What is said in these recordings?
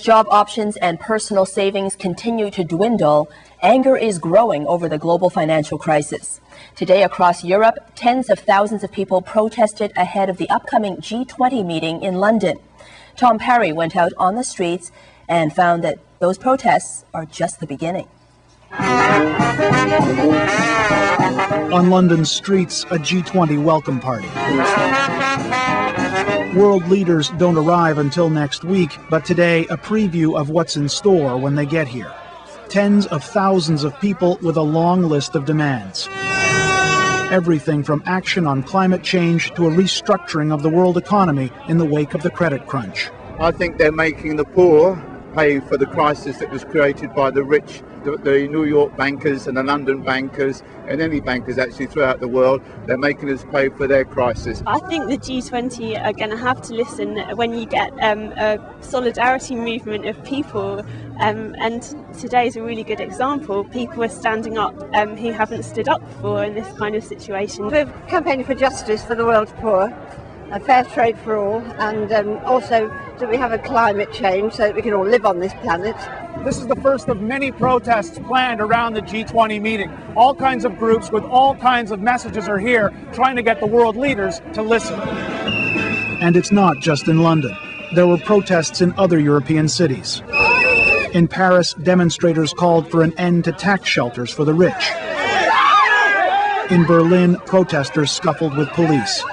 job options and personal savings continue to dwindle, anger is growing over the global financial crisis. Today across Europe, tens of thousands of people protested ahead of the upcoming G20 meeting in London. Tom Parry went out on the streets and found that those protests are just the beginning. On London's streets, a G20 welcome party. World leaders don't arrive until next week, but today a preview of what's in store when they get here. Tens of thousands of people with a long list of demands. Everything from action on climate change to a restructuring of the world economy in the wake of the credit crunch. I think they're making the poor pay for the crisis that was created by the rich, the New York bankers and the London bankers and any bankers actually throughout the world. They're making us pay for their crisis. I think the G20 are going to have to listen when you get a solidarity movement of people, and today is a really good example. People are standing up who haven't stood up before in this kind of situation. We're campaigning for justice for the world's poor, a fair trade for all, and also that we have a climate change so that we can all live on this planet. This is the first of many protests planned around the G20 meeting. All kinds of groups with all kinds of messages are here trying to get the world leaders to listen. And it's not just in London. There were protests in other European cities. In Paris, demonstrators called for an end to tax shelters for the rich. In Berlin, protesters scuffled with police.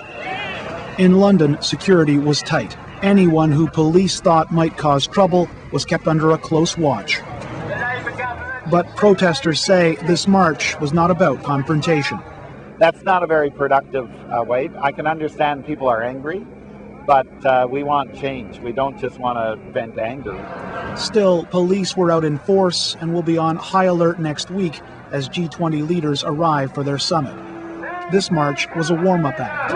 In London, security was tight. Anyone who police thought might cause trouble was kept under a close watch. But protesters say this march was not about confrontation. That's not a very productive way. I can understand people are angry, but we want change. We don't just want to vent anger. Still, police were out in force and will be on high alert next week as G20 leaders arrive for their summit. This march was a warm-up act.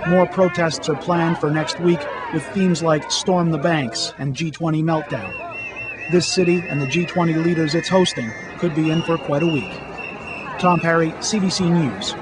More protests are planned for next week with themes like Storm the Banks and G20 Meltdown. This city and the G20 leaders it's hosting could be in for quite a week. Tom Parry, CBC News.